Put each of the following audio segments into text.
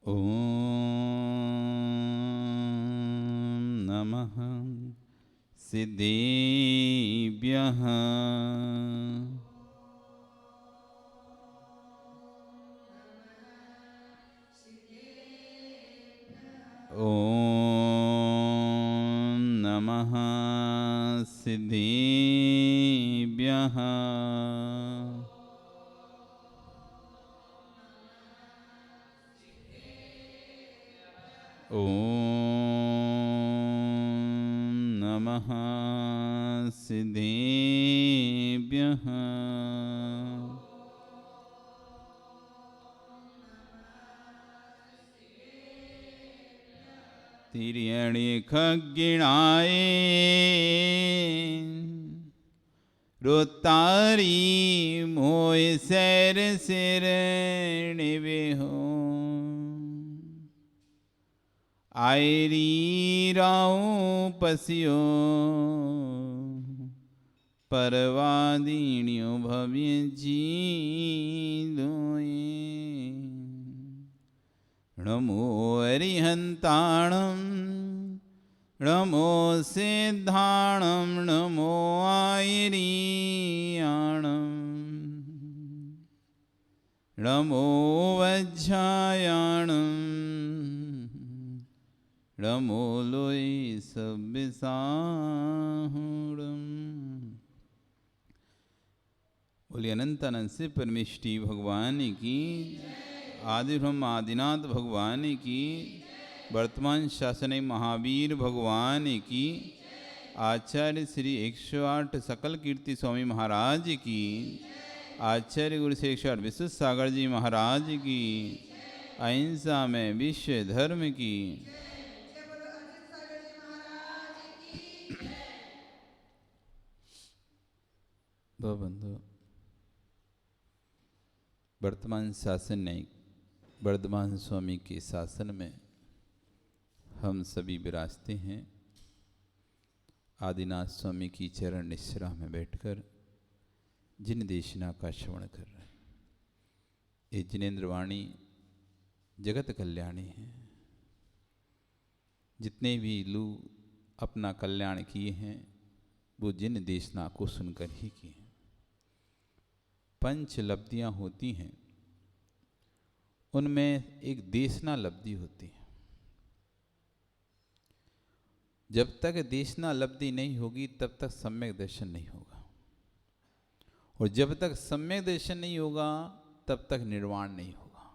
ॐ नमः सिद्धेभ्यः। ॐ नमः सिद्धेभ्यः। ॐ नमः सिद्धेभ्यः। तिर्यणि खग्गिणाय रोतारी मोय सैर सिर निवेहो आयरी राऊं पसियो परवादीण्यो भव्य जीदोये। नमो अरिहंताणं नमो सिद्धाणं नमो आयरीयाणं नमो वज्रायाणं नमो लोय सब्बिसाहुणं। बोलिए अनंत अनंत से परमेष्टि भगवान की, आदि ब्रह्म आदिनाथ भगवान की, वर्तमान शासन महावीर भगवान की, आचार्य श्री 108 सकल कीर्ति स्वामी महाराज की, आचार्य गुरु श्री 108 विश्व सागर जी महाराज की, अहिंसा में विश्व धर्म की। बंधु, वर्तमान शासन न्यायिक वर्धमान स्वामी के शासन में हम सभी विराजते हैं। आदिनाथ स्वामी की चरण निश्रा में बैठकर जिन देशना का श्रवण कर रहे हैं, ये जिनेन्द्र वाणी जगत कल्याणी है। जितने भी लोग अपना कल्याण किए हैं वो जिन देशना को सुनकर ही किए हैं। पंच लब्धियां होती हैं, उनमें एक देशना लब्धि होती है। जब तक देशना लब्धि नहीं होगी तब तक सम्यक दर्शन नहीं होगा, और जब तक सम्यक दर्शन नहीं होगा तब तक निर्वाण नहीं होगा।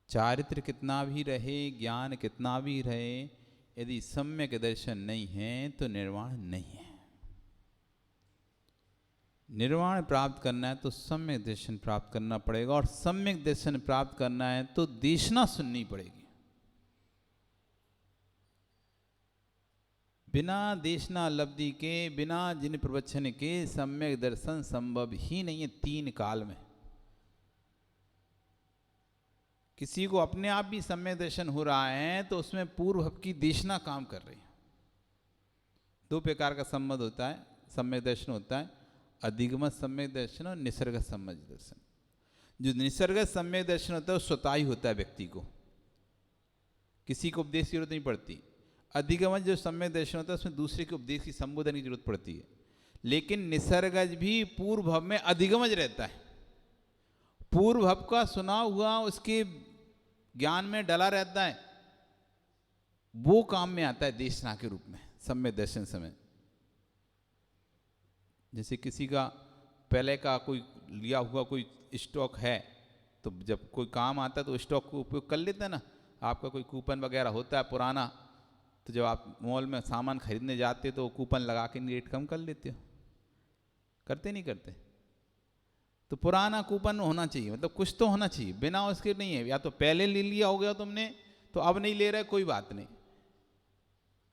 चारित्र कितना भी रहे, ज्ञान कितना भी रहे, यदि सम्यक दर्शन नहीं है तो निर्वाण नहीं है। निर्वाण प्राप्त करना है तो सम्यक दर्शन प्राप्त करना पड़ेगा, और सम्यक दर्शन प्राप्त करना है तो देशना सुननी पड़ेगी। बिना देशना लब्धि के, बिना जिन प्रवचन के सम्यक दर्शन संभव ही नहीं है। 3 काल में किसी को अपने आप भी सम्यक दर्शन हो रहा है तो उसमें पूर्व की देशना काम कर रही है। 2 प्रकार का संबंध होता है, सम्यक दर्शन होता है, अधिगमत सम्यक दर्शन और निसर्ग सम्यक दर्शन। जो निसर्ग सम्यक दर्शन होता है वो स्वतः ही होता है व्यक्ति को, किसी को उपदेश की जरूरत नहीं पड़ती। अधिगमत जो सम्यक दर्शन होता है उसमें दूसरे के उपदेश की संबोधन की जरूरत पड़ती है। लेकिन निसर्गज भी पूर्व भाव में अधिगमज रहता है, पूर्व भाव का सुना हुआ उसके ज्ञान में डला रहता है, वो काम में आता है देशना के रूप में सम्यक दर्शन समय। जैसे किसी का पहले का कोई लिया हुआ कोई स्टॉक है, तो जब कोई काम आता है तो स्टॉक को उपयोग कर लेते हैं ना। आपका कोई कूपन वगैरह होता है पुराना, तो जब आप मॉल में सामान खरीदने जाते तो कूपन लगा के रेट कम कर लेते हो, करते नहीं करते? तो पुराना कूपन होना चाहिए, मतलब कुछ तो होना चाहिए, बिना उसके नहीं है। या तो पहले ले लिया हो गया तुमने तो अब नहीं ले रहे, कोई बात नहीं।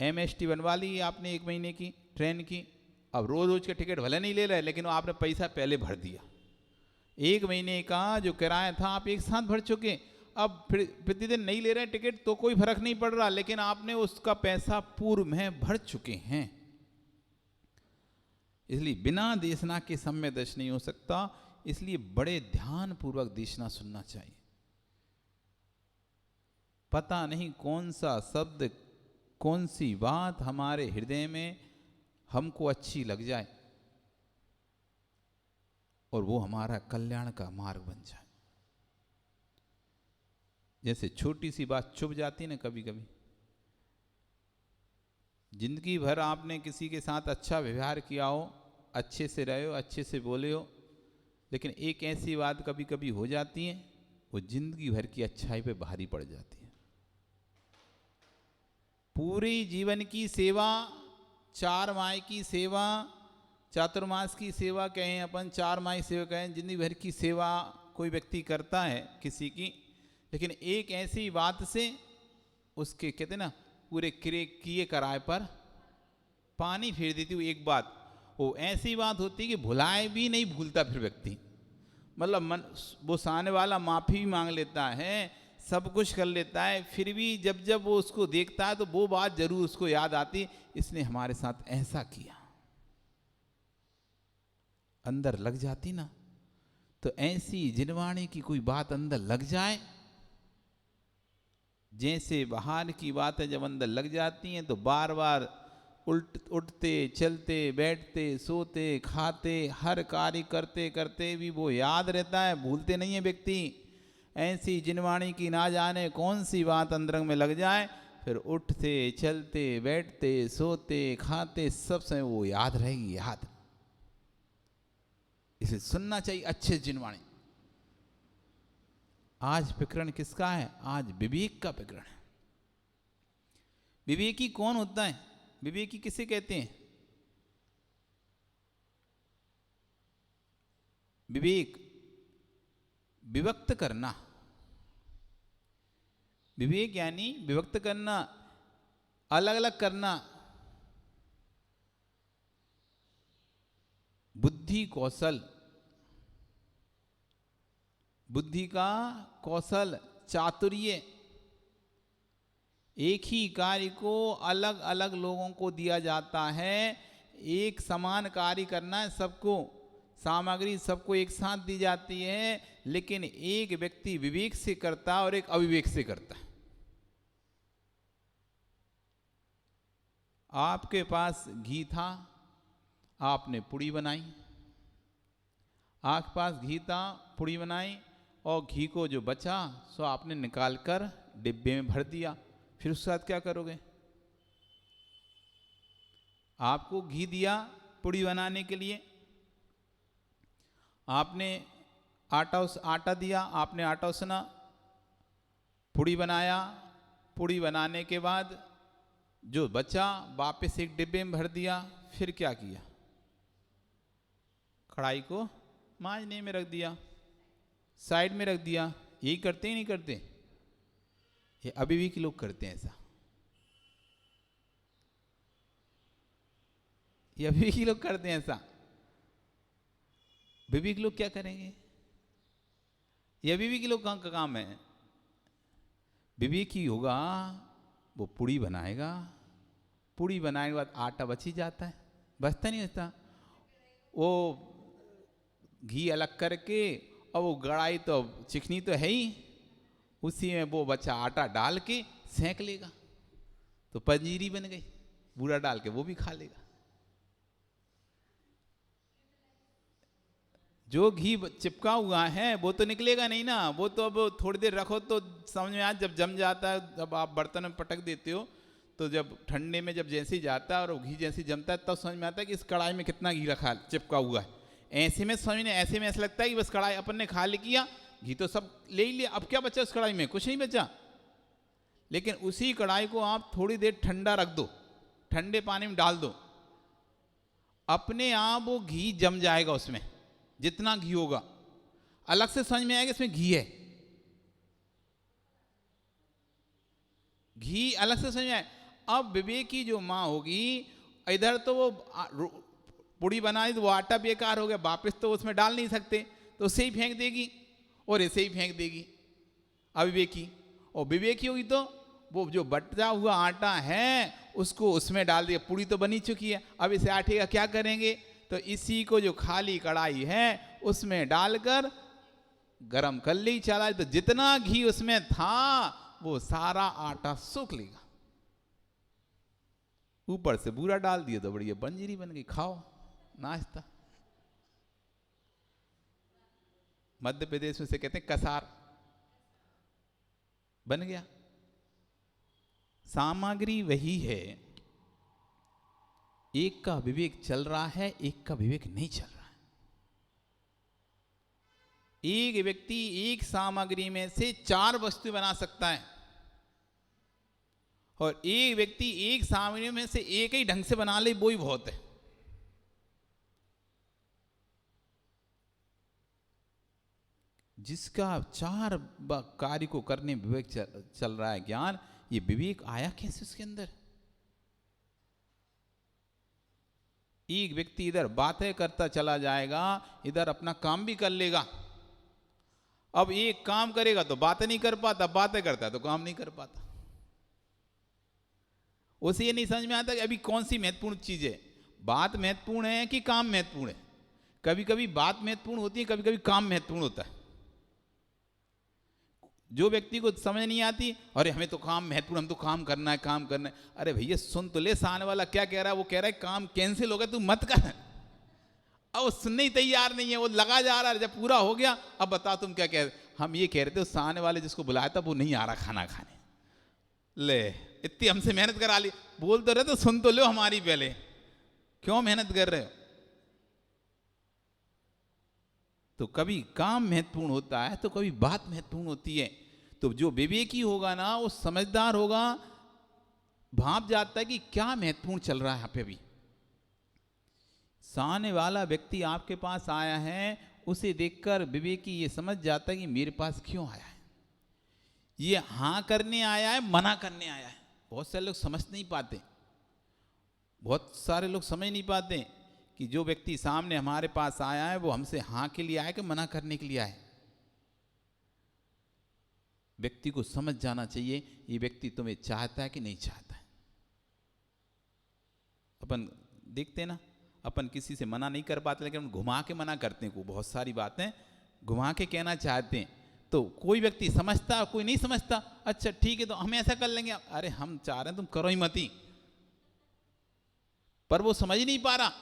MST बनवा ली आपने 1 महीने की ट्रेन की, अब रोज रोज के टिकट भले नहीं ले रहे, लेकिन आपने पैसा पहले भर दिया। 1 महीने का जो किराया था आप एक साथ भर चुके, अब फिर प्रतिदिन नहीं ले रहे टिकट तो कोई फर्क नहीं पड़ रहा, लेकिन आपने उसका पैसा पूर्व में भर चुके हैं। इसलिए बिना देशना के सम्यक दर्शन नहीं हो सकता। इसलिए बड़े ध्यान पूर्वक देशना सुनना चाहिए। पता नहीं कौन सा शब्द, कौन सी बात हमारे हृदय में हमको अच्छी लग जाए और वो हमारा कल्याण का मार्ग बन जाए। जैसे छोटी सी बात चुभ जाती ना कभी कभी, जिंदगी भर आपने किसी के साथ अच्छा व्यवहार किया हो, अच्छे से रहे हो, अच्छे से बोले हो, लेकिन एक ऐसी बात कभी कभी हो जाती है, वो जिंदगी भर की अच्छाई पे भारी पड़ जाती है। पूरे जीवन की सेवा, चार माह की सेवा, चातुर्मास की सेवा कहें अपन, चार माह सेवा कहें, जिंदगी भर की सेवा कोई व्यक्ति करता है किसी की, लेकिन एक ऐसी बात से उसके कहते ना पूरे किए कराए पर पानी फेर देती हूँ। एक बात वो ऐसी बात होती है कि भुलाए भी नहीं भूलता फिर व्यक्ति, मतलब मन वो सामने वाला माफ़ी भी मांग लेता है, सब कुछ कर लेता है, फिर भी जब जब वो उसको देखता है तो वो बात जरूर उसको याद आती, इसने हमारे साथ ऐसा किया, अंदर लग जाती ना। तो ऐसी जिनवाणी की कोई बात अंदर लग जाए, जैसे बाहर की बातें जब अंदर लग जाती हैं तो बार बार उठते चलते बैठते सोते खाते हर कार्य करते करते भी वो याद रहता है, भूलते नहीं है व्यक्ति। ऐसी जिनवाणी की ना जाने कौन सी बात अंदर में लग जाए, फिर उठते चलते बैठते सोते खाते सब समय वो याद रहेगी, याद। इसे सुनना चाहिए अच्छे जिनवाणी। आज प्रकरण किसका है? आज विवेक का प्रकरण है। विवेकी कौन होता है? विवेकी किसे कहते हैं? विवेक विभक्त करना, विवेक यानी विभक्त करना, अलग अलग करना, बुद्धि कौशल, बुद्धि का कौशल, चातुर्य, एक ही कार्य को अलग अलग लोगों को दिया जाता है, एक समान कार्य करना है सबको, सामग्री सबको एक साथ दी जाती है, लेकिन एक व्यक्ति विवेक से करता है और एक अविवेक से करता है। आपके पास घी था, आपने पुड़ी बनाई, आपके पास घी था, पुड़ी बनाई, और घी को जो बचा सो आपने निकाल कर डिब्बे में भर दिया, फिर उसके साथ क्या करोगे? आपको घी दिया पुड़ी बनाने के लिए, आपने आटा दिया, आपने आटा उसना, पुड़ी बनाया, पुड़ी बनाने के बाद जो बचा वापस एक डिब्बे में भर दिया, फिर क्या किया? कढ़ाई को मांजने में रख दिया, साइड में रख दिया। यही करते ही नहीं करते? ये अविवेक लोग करते हैं ऐसा, ये अविवेकी लोग करते हैं ऐसा। विवेक लोग क्या करेंगे? ये अविवेकी लोग का काम है। विवेकी होगा वो पुड़ी बनाएगा, पुड़ी बनाने के बाद आटा बच ही जाता है, बचता नहीं बचता, वो घी अलग करके, और वो गड़ाई तो चिकनी तो है ही, उसी में वो बचा आटा डाल के सेंक लेगा, तो पंजीरी बन गई, बूरा डाल के वो भी खा लेगा। जो घी चिपका हुआ है वो तो निकलेगा नहीं ना, वो तो अब थोड़ी देर रखो तो समझ में आ, जब जम जाता है, जब आप बर्तन में पटक देते हो तो जब ठंडे में जब जैसे ही जाता है और वो घी जैसे जमता है तब समझ में आता है कि इस कढ़ाई में कितना घी रखा चिपका हुआ है। ऐसे में समझ नहीं, ऐसे में ऐसा लगता है कि बस कढ़ाई अपन ने खा किया, घी तो सब ले ही लिया, अब क्या बचा उस कढ़ाई में? कुछ नहीं बचा। लेकिन उसी कढ़ाई को आप थोड़ी देर ठंडा रख दो, ठंडे पानी में डाल दो, अपने आप वो घी जम जाएगा, उसमें जितना घी होगा अलग से समझ में आएगा इसमें घी है, घी अलग से समझ में आए। अब विवेक की जो माँ होगी, इधर तो वो पुड़ी बनाई तो वो आटा बेकार हो गया, वापस तो उसमें डाल नहीं सकते, तो उसे ही फेंक देगी और ऐसे ही फेंक देगी अविवेकी। और विवेकी होगी तो वो जो बटा हुआ आटा है उसको उसमें डाल दिया, पुड़ी तो बनी चुकी है, अब इसे आटे का क्या करेंगे? तो इसी को जो खाली कढ़ाई है उसमें डालकर गरम कर ली, चला, तो जितना घी उसमें था वो सारा आटा सूख लेगा। ऊपर से बूरा डाल दिया तो बढ़िया बंजीरी बन गई, खाओ नाश्ता। मध्य प्रदेश में से कहते हैं कसार, बन गया। सामग्री वही है, एक का विवेक चल रहा है, एक का विवेक नहीं चल रहा है। एक व्यक्ति एक सामग्री में से 4 वस्तु बना सकता है और एक व्यक्ति एक सामग्री में से एक ही ढंग से बना ले, वो ही बहुत है। जिसका 4 कार्य को करने में विवेक चल रहा है, ज्ञान, ये विवेक आया कैसे उसके अंदर? एक व्यक्ति इधर बातें करता चला जाएगा, इधर अपना काम भी कर लेगा। अब एक काम करेगा तो बातें नहीं कर पाता, बातें करता है तो काम नहीं कर पाता। उसे ये नहीं समझ में आता कि अभी कौन सी महत्वपूर्ण चीज है, बात महत्वपूर्ण है कि काम महत्वपूर्ण है। कभी कभी बात महत्वपूर्ण होती है, कभी कभी काम महत्वपूर्ण होता है। जो व्यक्ति को समझ नहीं आती, अरे हमें तो काम महत्वपूर्ण, हम तो काम करना है, काम करना है। अरे भैया सुन तो ले, सामने वाला क्या कह रहा है। वो कह रहा है काम कैंसिल हो गया, तू मत कर। अब वो सुनने ही तैयार नहीं है, वो लगा जा रहा है। जब पूरा हो गया, अब बता तुम क्या कह रहे। हम ये कह रहे थे सामने वाले जिसको बुलाया था वो नहीं आ रहा खाना खाने, ले इतनी हमसे मेहनत करा ली। बोल तो रहे तो सुन तो लो हमारी पहले, क्यों मेहनत कर रहे हो। तो कभी काम महत्वपूर्ण होता है तो कभी बात महत्वपूर्ण होती है। तो जो विवेकी होगा ना, वो समझदार होगा, भाप जाता है कि क्या महत्वपूर्ण चल रहा है यहाँ पे। अभी सामने वाला व्यक्ति आपके पास आया है, उसे देखकर विवेकी ये समझ जाता है कि मेरे पास क्यों आया है, ये हाँ करने आया है, मना करने आया है। बहुत सारे लोग समझ नहीं पाते, बहुत सारे लोग समझ नहीं पाते कि जो व्यक्ति सामने हमारे पास आया है वो हमसे हाँ के लिए आया कि मना करने के लिए आया है। व्यक्ति को समझ जाना चाहिए ये व्यक्ति तुम्हें चाहता है कि नहीं चाहता है। अपन देखते ना, अपन किसी से मना नहीं कर पाते, लेकिन हम घुमा के मना करते हैं। को बहुत सारी बातें घुमा के कहना चाहते हैं। तो कोई व्यक्ति समझता, कोई नहीं समझता। अच्छा ठीक है तो हम ऐसा कर लेंगे, अरे हम चाह रहे हैं तुम करो ही मत ही, पर वो समझ नहीं पा रहा।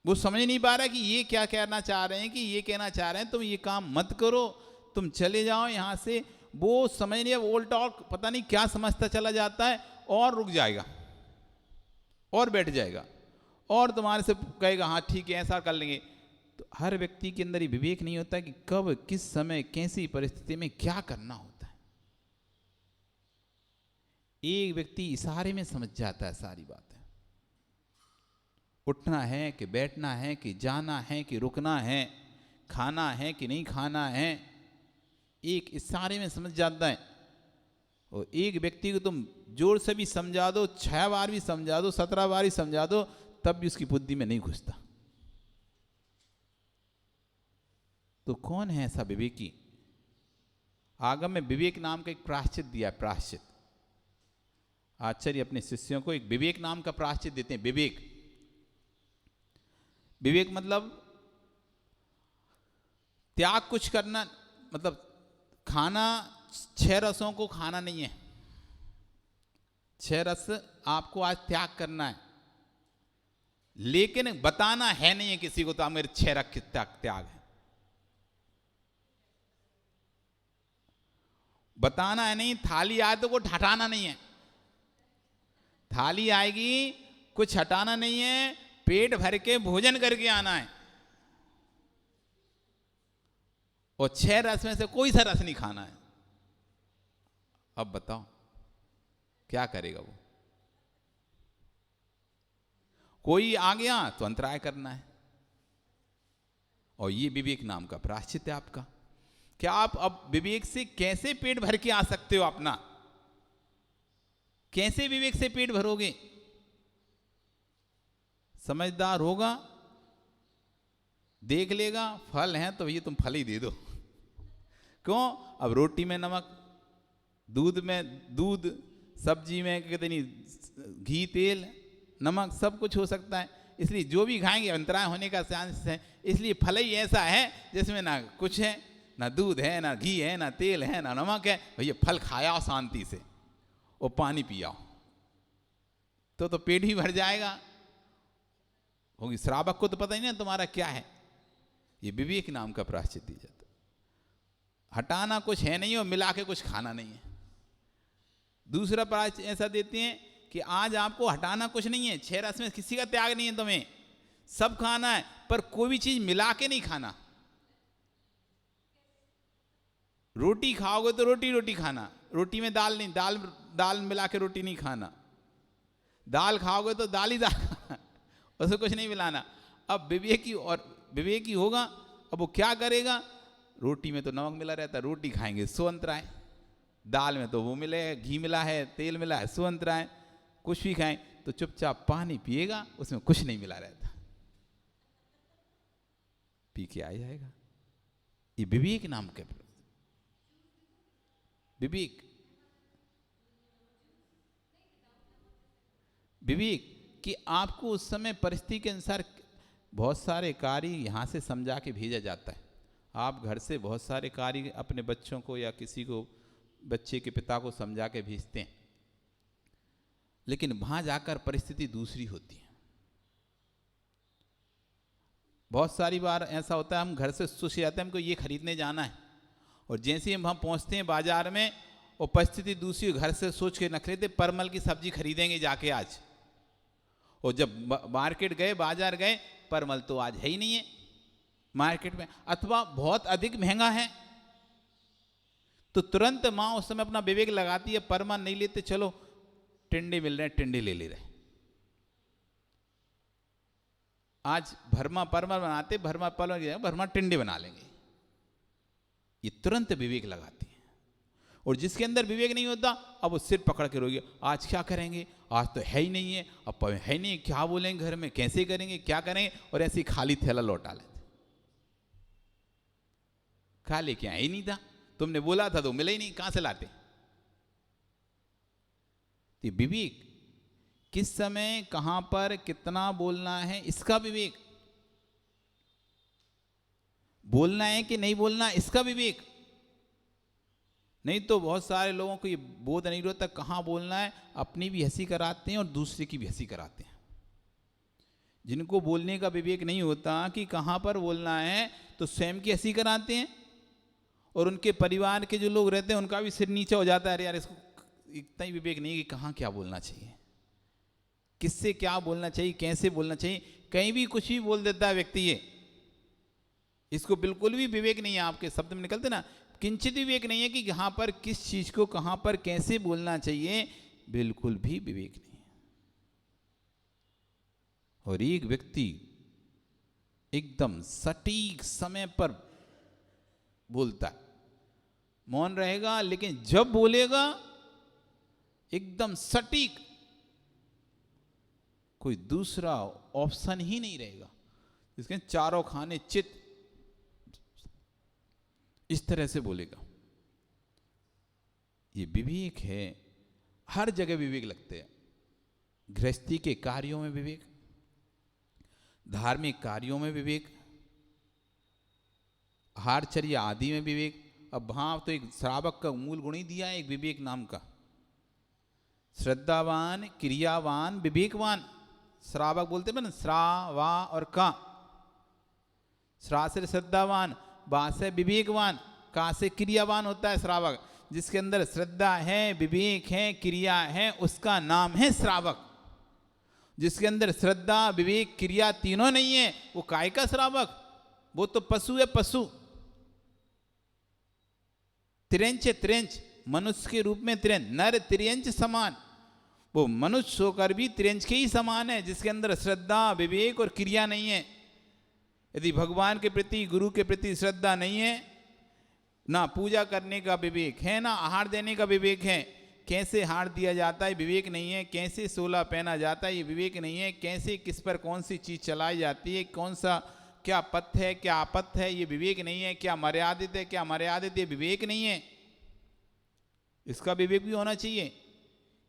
वो समझ नहीं पा रहा कि ये क्या कहना चाह रहे हैं, कि ये कहना चाह रहे हैं तुम ये काम मत करो, तुम चले जाओ यहां से। वो समझ नहीं, ओल्ड टॉक पता नहीं क्या समझता चला जाता है और रुक जाएगा और बैठ जाएगा और तुम्हारे से कहेगा हाँ ठीक है ऐसा कर लेंगे। तो हर व्यक्ति के अंदर ये विवेक नहीं होता कि कब किस समय कैसी परिस्थिति में क्या करना होता है। एक व्यक्ति इशारे में समझ जाता है सारी बातें। उठना है कि बैठना है, कि जाना है कि रुकना है, खाना है कि नहीं खाना है, एक इशारे में समझ जाता है। और एक व्यक्ति को तुम जोर से भी समझा दो, 6 बार भी समझा दो, 17 बार भी समझा दो, तब भी उसकी बुद्धि में नहीं घुसता। तो कौन है ऐसा विवेकी? आगम में विवेक नाम का एक प्रायश्चित दिया है। प्रायश्चित, आचार्य अपने शिष्यों को एक विवेक नाम का प्रायश्चित देते हैं। विवेक, विवेक मतलब त्याग कुछ करना, मतलब खाना 6 रसों को खाना नहीं है। 6 रस आपको आज त्याग करना है, लेकिन बताना है नहीं है किसी को तो मेरे 6 रस त्याग है। बताना है नहीं। थाली आए तो कुछ हटाना नहीं है, थाली आएगी कुछ हटाना नहीं है, पेट भर के भोजन करके आना है। और 6 रस में से कोई सा रस नहीं खाना है। अब बताओ क्या करेगा वो? कोई आ गया तो अंतराय करना है। और ये विवेक नाम का प्रायश्चित है आपका। क्या आप अब विवेक से कैसे पेट भर के आ सकते हो अपना? कैसे विवेक से पेट भरोगे? समझदार होगा, देख लेगा फल है तो ये तुम फल ही दे दो। क्यों? अब रोटी में नमक, दूध में दूध, सब्जी में कितनी घी तेल नमक सब कुछ हो सकता है। इसलिए जो भी खाएंगे अंतराय होने का चांस है। इसलिए फल ही ऐसा है जिसमें ना कुछ है ना दूध है, ना घी है, ना तेल है, ना नमक है, भैया फल खाया शांति से और पानी पियाओ तो पेट ही भर जाएगा। होगी श्रावक को तो पता ही नहीं तुम्हारा क्या है। ये विवेक नाम का प्रायश्चित दिया जाता है। हटाना कुछ है नहीं और मिला के कुछ खाना नहीं है। दूसरा प्रायश्चित ऐसा देते हैं कि आज आपको हटाना कुछ नहीं है, 6 रस में किसी का त्याग नहीं है, तुम्हें सब खाना है, पर कोई भी चीज मिला के नहीं खाना। रोटी खाओगे तो रोटी रोटी खाना, रोटी में दाल नहीं, दाल मिला के रोटी नहीं खाना। दाल खाओगे तो दाल ही दाल खाना, उसमें कुछ नहीं मिलाना। अब विवेकी होगा, अब वो क्या करेगा, रोटी में तो नमक मिला रहता है, रोटी खाएंगे स्वतंत्र है, दाल में तो वो मिले, घी मिला है, तेल मिला है, स्वतंत्र है, कुछ भी खाएं तो चुपचाप पानी पिएगा, उसमें कुछ नहीं मिला रहता, पी के आ जाएगा। ये विवेक नाम के विवेक कि आपको उस समय परिस्थिति के अनुसार बहुत सारे कार्य यहाँ से समझा के भेजा जाता है। आप घर से बहुत सारे कार्य अपने बच्चों को या किसी को, बच्चे के पिता को समझा के भेजते हैं, लेकिन वहाँ जाकर परिस्थिति दूसरी होती है। बहुत सारी बार ऐसा होता है, हम घर से सोच जाते हैं हमको ये खरीदने जाना है, और जैसे ही हम वहाँ पहुँचते हैं बाजार में और परिस्थिति दूसरी, घर से सोच के रख लेते परमल की सब्जी खरीदेंगे जाके आज, और जब मार्केट गए, बाजार गए, परमल तो आज है ही नहीं है मार्केट में, अथवा बहुत अधिक महंगा है, तो तुरंत माँ उस समय अपना विवेक लगाती है, परमल नहीं लेते, चलो टिंडे मिल रहे हैं, टिंडे ले ले रहे। आज भरमा परमल बनाते, भरमा परमल, भरमा टिंडे बना लेंगे, ये तुरंत विवेक लगाती है। और जिसके अंदर विवेक नहीं होता, अब वो सिर पकड़ के रोएगा, आज क्या करेंगे, आज तो है ही नहीं है, अब है नहीं, क्या बोलेंगे घर में, कैसे करेंगे, क्या करेंगे, और ऐसे ही खाली थैला लौटा लेते, खा लेके आए ही नहीं था, तुमने बोला था तो मिला ही नहीं, कहां से लाते। तो विवेक किस समय कहां पर कितना बोलना है, इसका विवेक, बोलना है कि नहीं बोलना, इसका विवेक। नहीं तो बहुत सारे लोगों को ये बोध नहीं रहता कहाँ बोलना है, अपनी भी हंसी कराते हैं और दूसरे की भी हंसी कराते हैं। जिनको बोलने का विवेक नहीं होता कि कहाँ पर बोलना है, तो स्वयं की हंसी कराते हैं, और उनके परिवार के जो लोग रहते हैं उनका भी सिर नीचा हो जाता है, अरे यार इसको इतना ही विवेक नहीं है कि कहाँ क्या बोलना चाहिए, किससे क्या बोलना चाहिए, कैसे बोलना चाहिए, कहीं भी कुछ भी बोल देता है व्यक्ति। ये इसको बिल्कुल भी विवेक नहीं है। आपके शब्द में निकलते ना, किंचित विवेक नहीं है कि यहाँ पर किस चीज को कहां पर कैसे बोलना चाहिए, बिल्कुल भी विवेक नहीं है। और एक व्यक्ति एकदम सटीक समय पर बोलता है, मौन रहेगा, लेकिन जब बोलेगा एकदम सटीक, कोई दूसरा ऑप्शन ही नहीं रहेगा, इसके चारों खाने चित, इस तरह से बोलेगा। ये विवेक है, हर जगह विवेक लगते हैं। गृहस्थी के कार्यों में विवेक, धार्मिक कार्यों में विवेक, हारचर्या आदि में विवेक। अब वहां तो एक श्रावक का मूल गुण ही दिया है, एक विवेक नाम का, श्रद्धावान, क्रियावान, विवेकवान। श्रावक बोलते हैं ना, श्रा वा और का, श्रा से श्रद्धावान, बा से विवेकवान, का से क्रियावान होता है श्रावक। जिसके अंदर श्रद्धा है, विवेक है, क्रिया है, उसका नाम है श्रावक। जिसके अंदर श्रद्धा, विवेक, क्रिया तीनों नहीं है, वो काय का श्रावक, वो तो पशु है, पशु। त्रियंच, त्रियंच मनुष्य के रूप में, त्रियंच नर त्रियंच समान, वो मनुष्य होकर भी त्रियंच के ही समान है, जिसके अंदर श्रद्धा, विवेक और क्रिया नहीं है। यदि भगवान के प्रति, गुरु के प्रति श्रद्धा नहीं है, ना पूजा करने का विवेक है, ना आहार देने का विवेक है, कैसे हार दिया जाता है विवेक नहीं है, कैसे सोला पहना जाता है ये विवेक नहीं है, कैसे किस पर कौन सी चीज चलाई जाती है, कौन सा क्या पथ्य है, क्या अपथ्य है, ये विवेक नहीं है, क्या मर्यादित है, क्या मर्यादित, ये विवेक नहीं है। इसका विवेक भी होना चाहिए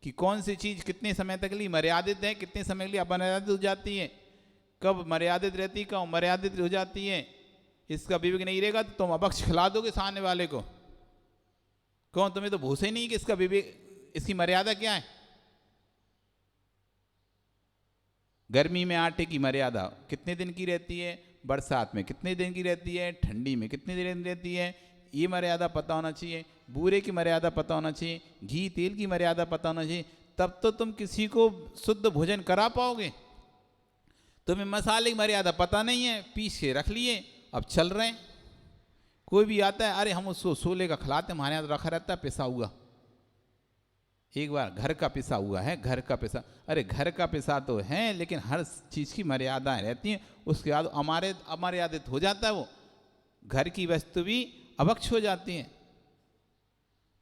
कि कौन सी चीज कितने समय तक के लिए मर्यादित है, कितने समय के लिए अमर्यादित हो जाती है, कब मर्यादित रहती, कब मर्यादित हो जाती है, इसका विवेक नहीं रहेगा तो तुम अभक्ष खिला दोगे सामने वाले को। कौन, तुम्हें तो भूसे ही नहीं कि इसका विवेक, इसकी मर्यादा क्या है। गर्मी में आटे की मर्यादा कितने दिन की रहती है, बरसात में कितने दिन की रहती है, ठंडी में कितने दिन रहती है, ये मर्यादा पता होना चाहिए। बूरे की मर्यादा पता होना चाहिए, घी तेल की मर्यादा पता होना चाहिए, तब तो तुम किसी को शुद्ध भोजन करा पाओगे। तुम्हें मसाले की मर्यादा पता नहीं है, पीस के रख लिए, अब चल रहे हैं। कोई भी आता है, अरे हम उसको सोले का खिलाते, हमारे यहाँ रखा रहता है पिसा हुआ। एक बार घर का पिसा हुआ है, घर का पिसा, अरे घर का पिसा तो है, लेकिन हर चीज़ की मर्यादाएं रहती हैं। उसके बाद अमर्यादित हो जाता है वो, घर की वस्तु भी अभक्ष हो जाती हैं।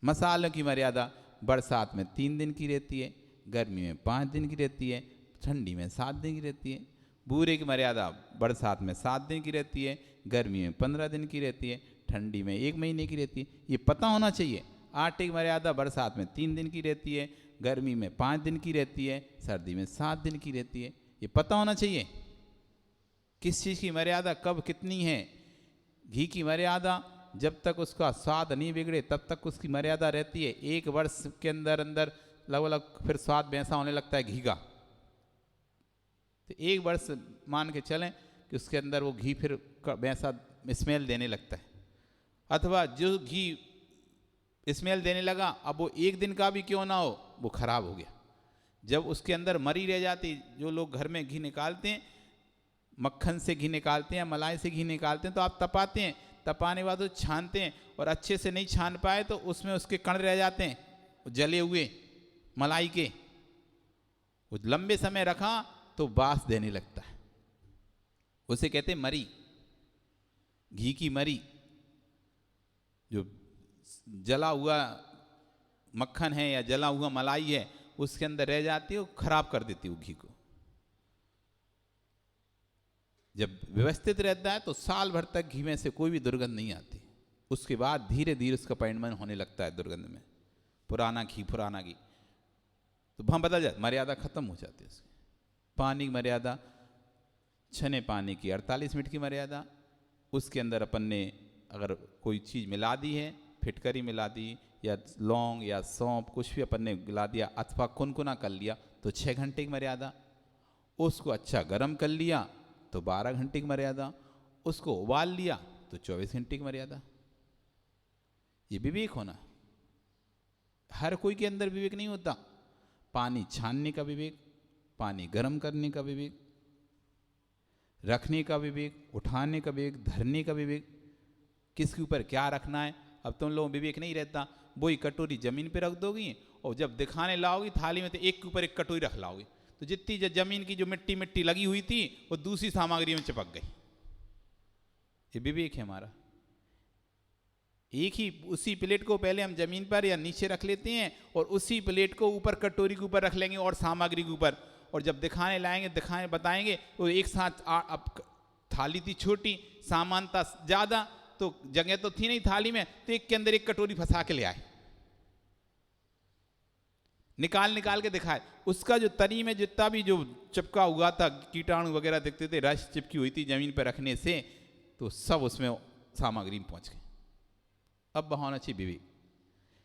मसालों की मर्यादा बरसात में 3 दिन की रहती है, गर्मी में 5 दिन की रहती है, ठंडी में 7 दिन की रहती है। बूरे की मर्यादा बरसात में 7 दिन की रहती है, गर्मी में 15 दिन की रहती है, ठंडी में 1 महीने की रहती है। ये पता होना चाहिए। आटे की मर्यादा बरसात में 3 दिन की रहती है, गर्मी में 5 दिन की रहती है, सर्दी में 7 दिन की रहती है। ये पता होना चाहिए किस चीज़ की मर्यादा कब कितनी है। घी की मर्यादा जब तक उसका स्वाद नहीं बिगड़े तब तक उसकी मर्यादा रहती है। 1 वर्ष के अंदर अंदर लगभग फिर स्वाद वैसा होने लगता है घी का। तो 1 वर्ष मान के चलें कि उसके अंदर वो घी फिर वैसा स्मेल देने लगता है। अथवा जो घी स्मेल देने लगा, अब वो 1 दिन का भी क्यों ना हो, वो खराब हो गया। जब उसके अंदर मरी रह जाती, जो लोग घर में घी निकालते हैं, मक्खन से घी निकालते हैं, मलाई से घी निकालते हैं, तो आप तपाते हैं, तपाने के बाद तो छानते हैं, और अच्छे से नहीं छान पाए तो उसमें उसके कण रह जाते हैं जले हुए मलाई के। वो लंबे समय रखा तो बास देने लगता है, उसे कहते हैं मरी। घी की मरी जो जला हुआ मक्खन है या जला हुआ मलाई है उसके अंदर रह जाती है, वो खराब कर देती है घी को। जब व्यवस्थित रहता है तो साल भर तक घी में से कोई भी दुर्गंध नहीं आती। उसके बाद धीरे धीरे उसका परिणमन होने लगता है दुर्गंध में। पुराना घी तो वहाँ बदल जाता, मर्यादा खत्म हो जाती है उसकी। पानी की मर्यादा, छने पानी की 48 मिनट की मर्यादा। उसके अंदर अपन ने अगर कोई चीज़ मिला दी है, फिटकरी मिला दी या लौंग या सौंफ, कुछ भी अपन ने मिला दिया, अथवा कुनकुना कर लिया तो 6 घंटे की मर्यादा। उसको अच्छा गर्म कर लिया तो 12 घंटे की मर्यादा। उसको उबाल लिया तो 24 घंटे की मर्यादा। ये विवेक होना। हर कोई के अंदर विवेक नहीं होता। पानी छानने का विवेक, पानी गर्म करने का विवेक, रखने का विवेक, उठाने का विवेक, धरने का विवेक, किसके ऊपर क्या रखना है। अब तुम लोगों विवेक नहीं रहता, वही कटोरी जमीन पे रख दोगी और जब दिखाने लाओगी थाली में तो एक के ऊपर एक कटोरी रख लाओगी, तो जितनी जमीन की जो मिट्टी मिट्टी लगी हुई थी वो दूसरी सामग्री में चिपक गई। ये विवेक है हमारा। एक ही उसी प्लेट को पहले हम जमीन पर या नीचे रख लेते हैं और उसी प्लेट को ऊपर कटोरी के ऊपर रख लेंगे और सामग्री के ऊपर, और जब दिखाने लाएंगे दिखाने बताएंगे तो एक साथ अब थाली थी छोटी, सामान था ज़्यादा, तो जगह तो थी नहीं थाली में, तो एक के अंदर एक कटोरी फंसा के ले आए, निकाल के दिखाए। उसका जो तरी में जितना भी जो चिपका हुआ था, कीटाणु वगैरह दिखते थे, रस चिपकी हुई थी जमीन पर रखने से, तो सब उसमें सामग्री में पहुंच गए। अब होना चाहिए विवेक।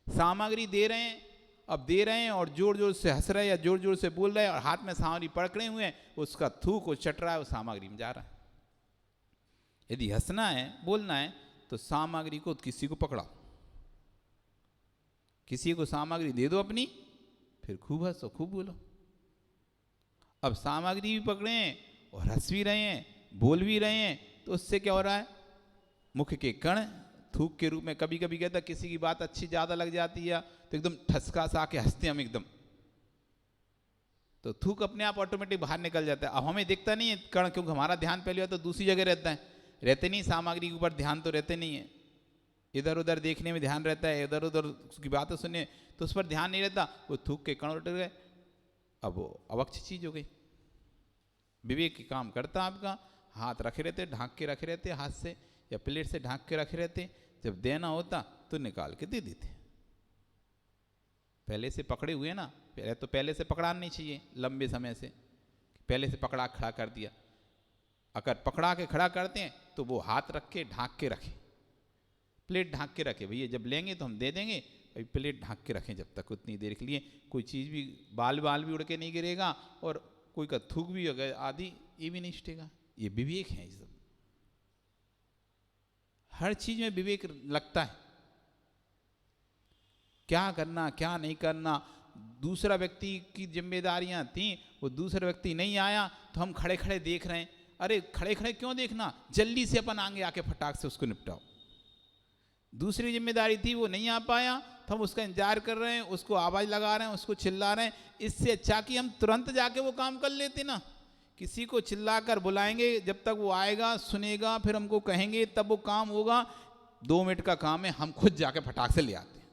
सामग्री दे रहे हैं, अब दे रहे हैं और जोर जोर से हंस रहे हैं या जोर जोर से बोल रहे हैं और हाथ में सामग्री पकड़े हुए हैं, उसका थूक वो चट रहा है, वो सामग्री में जा रहा है। यदि हंसना है बोलना है तो सामग्री को किसी को पकड़ाओ, किसी को सामग्री दे दो अपनी, फिर खूब हंसो खूब बोलो। अब सामग्री भी पकड़े हैं और हंस भी रहे हैं, बोल भी रहे हैं, तो उससे क्या हो रहा है, मुख के कण थूक के रूप में। कभी कभी कहता किसी की बात अच्छी ज़्यादा लग जाती है तो एकदम ठसका सा आके हंसते हम एकदम, तो थूक अपने आप ऑटोमेटिक बाहर निकल जाता है। अब हमें दिखता नहीं है कण, क्योंकि हमारा ध्यान पहले तो दूसरी जगह रहता है, रहते नहीं सामग्री के ऊपर ध्यान तो रहते नहीं है, इधर उधर देखने में ध्यान रहता है, इधर उधर उसकी बातें सुनने तो उस पर ध्यान नहीं रहता, वो थूक के कण उठ गए, अब वो अवक्ष चीज हो गई। विवेक की काम करता आपका, हाथ रखे रहते, ढांक के रखे रहते हाथ से या प्लेट से ढांक के रखे रहते, जब देना होता तो निकाल के दे देते। पहले से पकड़े हुए ना, पहले से पकड़ाना नहीं चाहिए लंबे समय से, पहले से पकड़ा खड़ा कर दिया। अगर पकड़ा के खड़ा करते हैं तो वो हाथ रख के ढांक के रखे, प्लेट ढांक के रखे, भैया जब लेंगे तो हम दे देंगे, भाई प्लेट ढांक के रखें जब तक, उतनी देर के लिए कोई चीज़ भी, बाल भी उड़ के नहीं गिरेगा और कोई का थूक भी अगर आदि ये भी नहीं छटेगा। ये विवेक है। ये सब हर चीज में विवेक लगता है, क्या करना क्या नहीं करना। दूसरा व्यक्ति की जिम्मेदारियां थी, वो दूसरा व्यक्ति नहीं आया तो हम खड़े खड़े देख रहे हैं। अरे खड़े खड़े क्यों देखना, जल्दी से अपन आगे आके फटाक से उसको निपटाओ। दूसरी जिम्मेदारी थी, वो नहीं आ पाया तो हम उसका इंतजार कर रहे हैं, उसको आवाज लगा रहे हैं, उसको चिल्ला रहे हैं। इससे अच्छा कि हम तुरंत जाके वो काम कर लेते ना। किसी को चिल्लाकर बुलाएंगे, जब तक वो आएगा सुनेगा फिर हमको कहेंगे तब वो काम होगा। 2 मिनट का काम है, हम खुद जाके फटाक से ले आते हैं,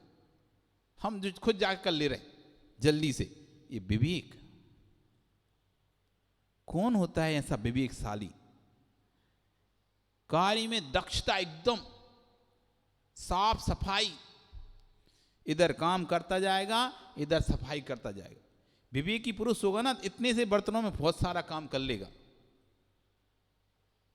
हम खुद जाके कर ले रहे जल्दी से। ये विवेक। कौन होता है ऐसा विवेकशाली? कार्य में दक्षता, एकदम साफ सफाई, इधर काम करता जाएगा इधर सफाई करता जाएगा। विवेकी पुरुष होगा ना, इतने से बर्तनों में बहुत सारा काम कर लेगा।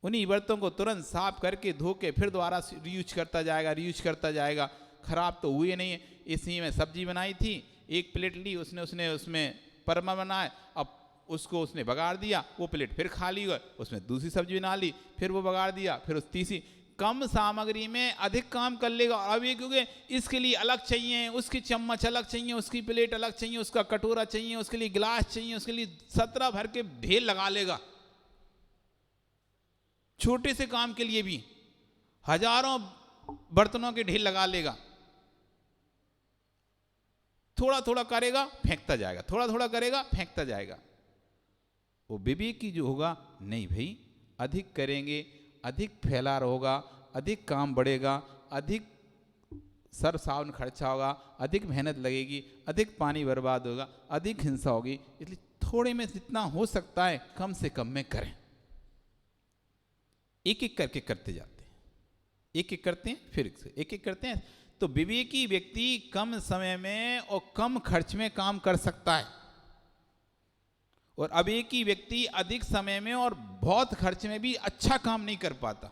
उन्हीं बर्तनों को तुरंत साफ करके धो के फिर दोबारा रीयूज करता जाएगा, रीयूज करता जाएगा। खराब तो हुए नहीं है। इसी में सब्जी बनाई थी, एक प्लेट ली उसने उसमें परमा बनाया, अब उसको उसने बगाड़ दिया, वो प्लेट फिर खाली हुआ, उसमें दूसरी सब्जी बना ली, फिर वो बगाड़ दिया, फिर उस तीसरी। कम सामग्री में अधिक काम कर लेगा। अब ये क्योंकि इसके लिए अलग चाहिए, उसकी चम्मच अलग चाहिए, उसकी प्लेट अलग चाहिए, उसका कटोरा चाहिए, उसके लिए गिलास चाहिए, उसके लिए 17 भर के ढेर लगा लेगा। छोटे से काम के लिए भी हजारों बर्तनों के ढेर लगा लेगा। थोड़ा थोड़ा करेगा फेंकता जाएगा, थोड़ा थोड़ा करेगा फेंकता जाएगा। वो विवेकी जो होगा, नहीं भाई अधिक करेंगे, अधिक फैला होगा, अधिक काम बढ़ेगा, अधिक सर सावन खर्चा होगा, अधिक मेहनत लगेगी, अधिक पानी बर्बाद होगा, अधिक हिंसा होगी। इसलिए थोड़े में जितना हो सकता है कम से कम में करें। एक एक करके करते जाते हैं, एक एक करते हैं फिर एक एक करते हैं। तो विवेकी व्यक्ति कम समय में और कम खर्च में काम कर सकता है, और अविवेकी व्यक्ति अधिक समय में और बहुत खर्च में भी अच्छा काम नहीं कर पाता।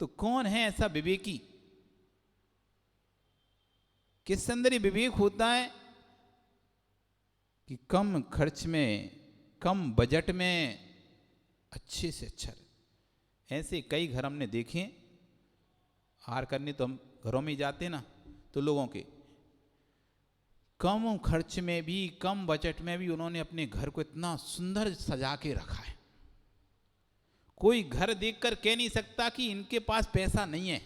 तो कौन है ऐसा विवेकी? किस अंदर ये विवेक होता है कि कम खर्च में, कम बजट में अच्छे से अच्छा। ऐसे कई घर हमने देखे, हार करने तो हम घरों में ही जाते ना, तो लोगों के कम खर्च में भी, कम बजट में भी उन्होंने अपने घर को इतना सुंदर सजा के रखा है। कोई घर देखकर कह नहीं सकता कि इनके पास पैसा नहीं है।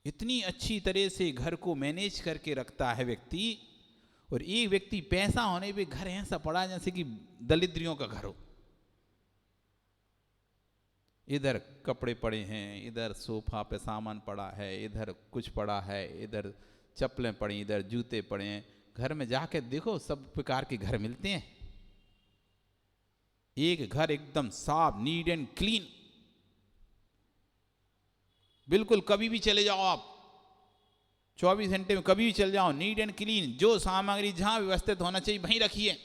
इतनी अच्छी तरह से घर को मैनेज करके रखता है व्यक्ति। और एक व्यक्ति पैसा होने पे घर ऐसा पड़ा जैसे कि दलिद्रियों का घर हो। इधर कपड़े पड़े हैं, इधर सोफा पे सामान पड़ा है, इधर कुछ पड़ा है, इधर चप्पलें पड़ी, इधर जूते पड़े हैं। घर में जाके देखो सब प्रकार के घर मिलते हैं। एक घर एकदम साफ, नीट एंड क्लीन, बिल्कुल कभी भी चले जाओ आप, 24 घंटे में कभी भी चले जाओ, नीट एंड क्लीन। जो सामग्री जहां व्यवस्थित होना चाहिए वहीं रखिए।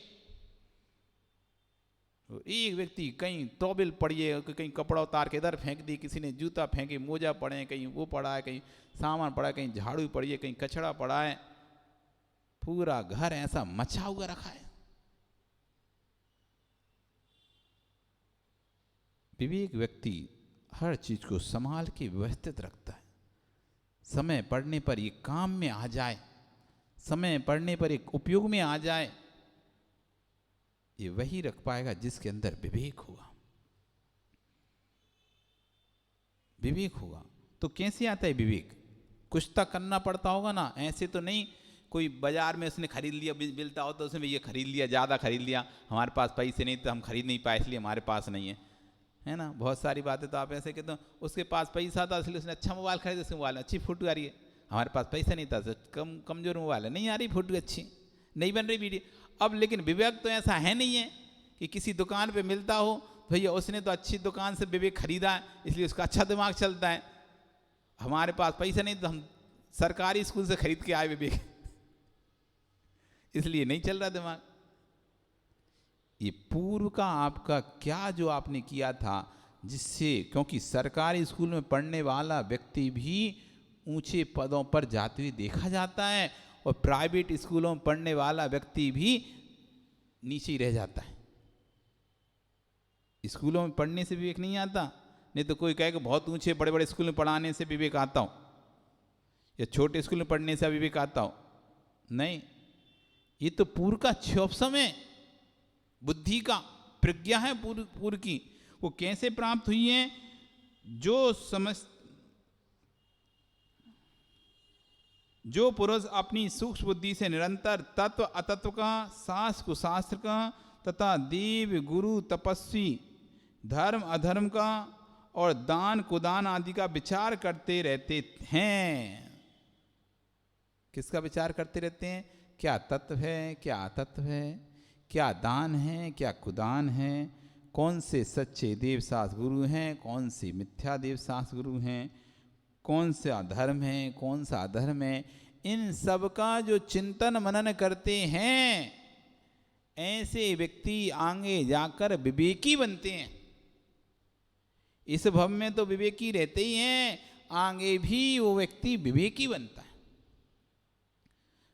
एक व्यक्ति कहीं टॉवेल पड़ी है, कहीं कपड़ा उतार के इधर फेंक दी, किसी ने जूता फेंके, मोजा पड़े हैं, कहीं वो पड़ा है, कहीं सामान पड़ा है, कहीं झाड़ू पड़ी है, कहीं कचड़ा पड़ा है। पूरा घर ऐसा मचा हुआ रखा है। विवेक व्यक्ति हर चीज को संभाल के व्यवस्थित रखता है। समय पड़ने पर ये काम में आ जाए, समय पड़ने पर एक उपयोग में आ जाए, ये वही रख पाएगा जिसके अंदर विवेक होगा। विवेक होगा तो कैसे आता है विवेक? कुछ तो करना पड़ता होगा ना। ऐसे तो नहीं कोई बाजार में उसने खरीद लिया, मिलता हो तो उसने ये खरीद लिया, ज़्यादा खरीद लिया, हमारे पास पैसे नहीं तो हम खरीद नहीं पाए इसलिए हमारे पास नहीं है, है ना। बहुत सारी बातें तो आप ऐसे कहते हो, उसके पास पैसा था इसलिए उसने अच्छा मोबाइल खरीदा, उसके मोबाइल में अच्छी फोटो आ रही है। हमारे पास पैसा नहीं था, कमजोर मोबाइल है, नहीं आ रही फोटो अच्छी, नहीं बन रही वीडियो। अब लेकिन विवेक तो ऐसा है नहीं है कि किसी दुकान पे मिलता हो भैया उसने तो अच्छी दुकान से विवेक खरीदा है इसलिए उसका अच्छा दिमाग चलता है। हमारे पास पैसा नहीं तो हम सरकारी स्कूल से खरीद के आए विवेक इसलिए नहीं चल रहा दिमाग। ये पूर्व का आपका क्या जो आपने किया था, जिससे, क्योंकि सरकारी स्कूल में पढ़ने वाला व्यक्ति भी ऊंचे पदों पर जाते हुए देखा जाता है और प्राइवेट स्कूलों में पढ़ने वाला व्यक्ति भी नीचे ही रह जाता है। स्कूलों में पढ़ने से विवेक नहीं आता, नहीं तो कोई कहे कि बहुत ऊंचे बड़े बड़े स्कूल में पढ़ाने से विवेक आता हो या छोटे स्कूल में पढ़ने से विवेक आता हो, नहीं। ये तो पूर्व का क्षोभसम है, बुद्धि का प्रज्ञा है पूर्व की। वो कैसे प्राप्त हुई है? जो पुरुष अपनी सूक्ष्म बुद्धि से निरंतर तत्व अतत्व का, शास्त्र कुशास्त्र का तथा देव गुरु तपस्वी धर्म अधर्म का और दान कुदान आदि का विचार करते रहते हैं। किसका विचार करते रहते हैं? क्या तत्व है, क्या अतत्व है, क्या दान है, क्या कुदान है, कौन से सच्चे देव शास्त्र गुरु हैं, कौन से मिथ्या देव शास्त्र गुरु हैं, कौन सा धर्म है, कौन सा अधर्म है। इन सब का जो चिंतन मनन करते हैं, ऐसे व्यक्ति आगे जाकर विवेकी बनते हैं। इस भव में तो विवेकी रहते ही हैं, आगे भी वो व्यक्ति विवेकी बनता है।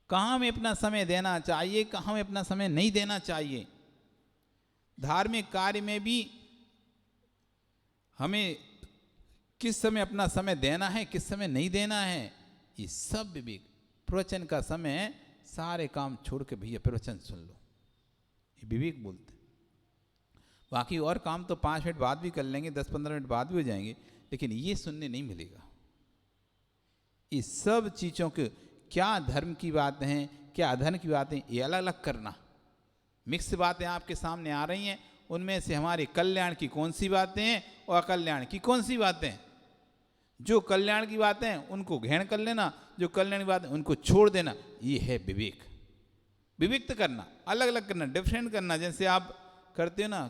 कहाँ में अपना समय देना चाहिए, कहाँ में अपना समय नहीं देना चाहिए। धार्मिक कार्य में भी हमें किस समय अपना समय देना है, किस समय नहीं देना है, ये सब विवेक। प्रवचन का समय सारे काम छोड़ के भैया प्रवचन सुन लो, ये विवेक बोलते। बाकी और काम तो 5 मिनट बाद भी कर लेंगे, 10-15 मिनट बाद भी हो जाएंगे, लेकिन ये सुनने नहीं मिलेगा। इस सब चीज़ों के क्या धर्म की बातें हैं, क्या अधर्म की बातें, ये अलग अलग करना। मिक्स बातें आपके सामने आ रही हैं, उनमें से हमारे कल्याण की कौन सी बातें हैं और अकल्याण की कौन सी बातें हैं। जो कल्याण की बातें हैं उनको ग्रहण कर लेना, जो कल्याण की बातें उनको छोड़ देना, ये है विवेक। विविक्त करना, अलग अलग करना, डिफरेंट करना। जैसे आप करते हो ना,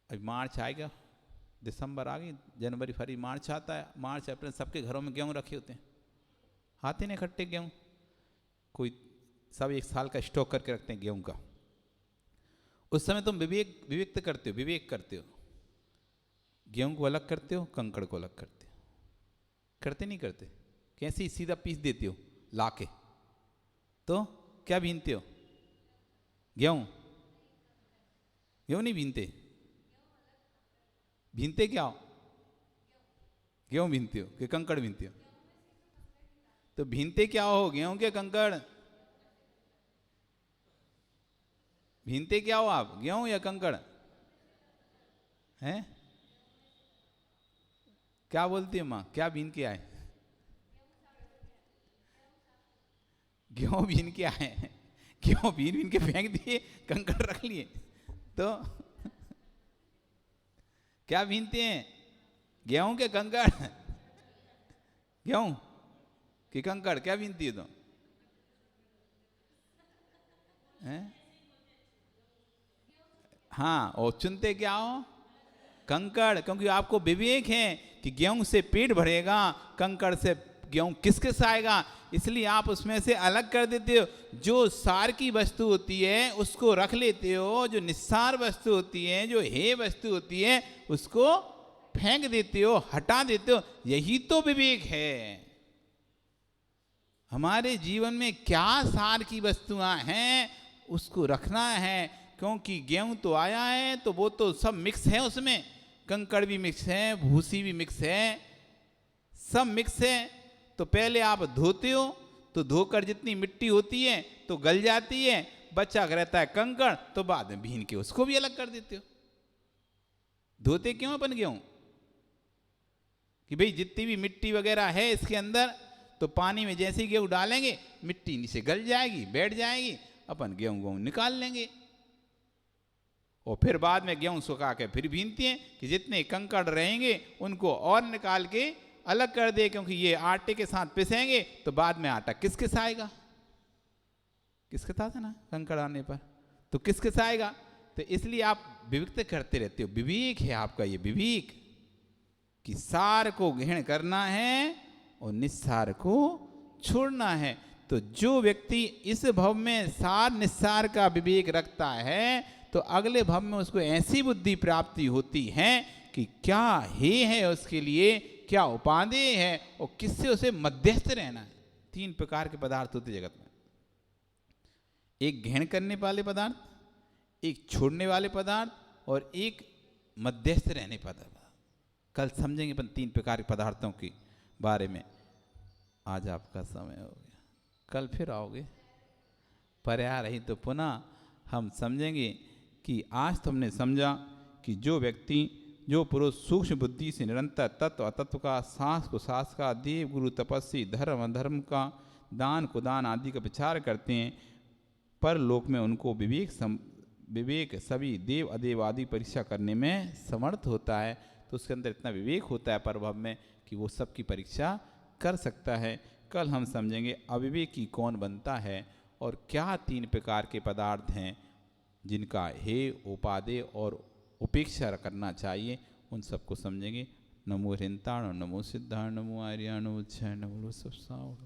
अभी मार्च आएगा, दिसंबर आ गई, जनवरी फरवरी मार्च आता है। मार्च अप्रैल सबके घरों में गेहूँ रखे होते हैं, हाथ ही नहीं इकट्ठे गेहूँ, कोई सब 1 साल का स्टॉक करके रखते हैं गेहूँ का। उस समय तुम विवेक करते हो, विवेक करते हो। गेहूँ को अलग करते हो, कंकड़ को अलग करते हो। करते नहीं करते? कैसे ही सीधा पीस देते हो लाके, तो क्या बीनते हो? गेहूँ नहीं बीनते। बीनते क्या हो? गेहूँ बीनते हो कि कंकड़ बीनते हो? तो भीनते क्या हो, गेहूं के कंकड़? भीनते क्या हो आप, गेहूं या कंकड़? हैं? क्या बोलती है माँ, क्या बीन के आए? गेहूं बीन के आए, गेहूं बीन के फेंक दिए, कंकड़ रख लिए, तो क्या बीनते हैं? गेहूं के कंकड़? गेहूं कि कंकड़, क्या बीनती है तुम? हाँ, और चुनते क्या हो? कंकड़, क्योंकि आपको विवेक है कि गेहूं से पेट भरेगा, कंकड़ से गेहूं किस किस आएगा, इसलिए आप उसमें से अलग कर देते हो। जो सार की वस्तु होती है उसको रख लेते हो, जो निस्सार वस्तु होती है, जो हे वस्तु होती है, उसको फेंक देते हो, हटा देते हो। यही तो विवेक है। हमारे जीवन में क्या सार की वस्तुएं हैं उसको रखना है, क्योंकि गेहूं तो आया है तो वो तो सब मिक्स है, उसमें कंकड़ भी मिक्स है, भूसी भी मिक्स है, सब मिक्स है। तो पहले आप धोते हो, तो धोकर जितनी मिट्टी होती है तो गल जाती है, बचा रहता है कंकड़, तो बाद में भीन के उसको भी अलग कर देते हो। धोते क्यों अपन गेहूं? कि भाई जितनी भी मिट्टी वगैरह है इसके अंदर, तो पानी में जैसे ही गेहूं डालेंगे मिट्टी नीचे गल जाएगी, बैठ जाएगी, अपन गेहूं निकाल लेंगे। और फिर बाद में गेहूं सुखा के फिर भीनती हैं कि जितने कंकड़ रहेंगे उनको और निकाल के अलग कर दे, क्योंकि ये आटे के साथ पिसेंगे तो बाद में आटा किस किस आएगा, किस किस आता ना कंकड़ आने पर, तो किस किस आएगा। तो इसलिए आप विविक्त करते रहते हो। विवेक है आपका ये विवेक, कि सार को ग्रहण करना है और निस्सार को छोड़ना है। तो जो व्यक्ति इस भव में सार निस्सार का विवेक रखता है तो अगले भव में उसको ऐसी बुद्धि प्राप्ति होती है कि क्या हे है उसके लिए, क्या उपादेय है और किससे उसे मध्यस्थ रहना है। 3 प्रकार के पदार्थ होते जगत में, एक ग्रहण करने वाले पदार्थ, एक छोड़ने वाले पदार्थ और एक मध्यस्थ रहने पदार्थ। कल समझेंगे अपन 3 प्रकार के पदार्थों के बारे में। आज आपका समय हो गया, कल फिर आओगे, पर आ रही तो पुनः हम समझेंगे कि आज तो हमने समझा कि जो व्यक्ति, जो पुरुष सूक्ष्म बुद्धि से निरंतर तत्व अतत्व का, सांस को सांस का, देव गुरु तपस्वी, धर्म अधर्म का, दान कुदान आदि का विचार करते हैं, पर लोक में उनको विवेक सभी देव अदेव आदि परीक्षा करने में समर्थ होता है। तो उसके अंदर इतना विवेक होता है परभव में कि वो सबकी परीक्षा कर सकता है। कल हम समझेंगे अविवेकी कौन बनता है और क्या 3 प्रकार के पदार्थ हैं जिनका हे, उपादेय और उपेक्षा करना चाहिए, उन सबको समझेंगे। नमो हृंताण, नमो सिद्धाण, नमो आर्याण, नमो क्षय, नमो सब साव।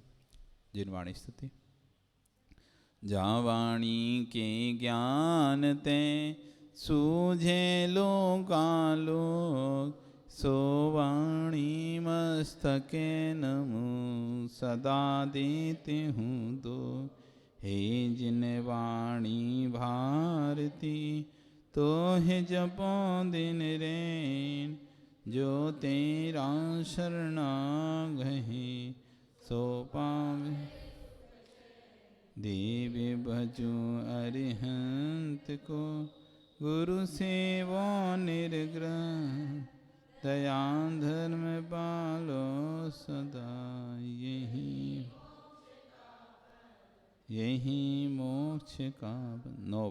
जिनवाणी स्तुति। जहाँ वाणी के ज्ञान ते सूझे लोकालोक, सो वाणी मस्तके नमो सदा देते हूँ दो। हे जिन वाणी भारती तो है जपो दिन रैन, जो तेरा शरणागहि सो पावे। देवी भजो अरिहंत को, गुरु सेवो निर्ग्रह, दया धर्म पालो सदा। यही मोक्ष का 9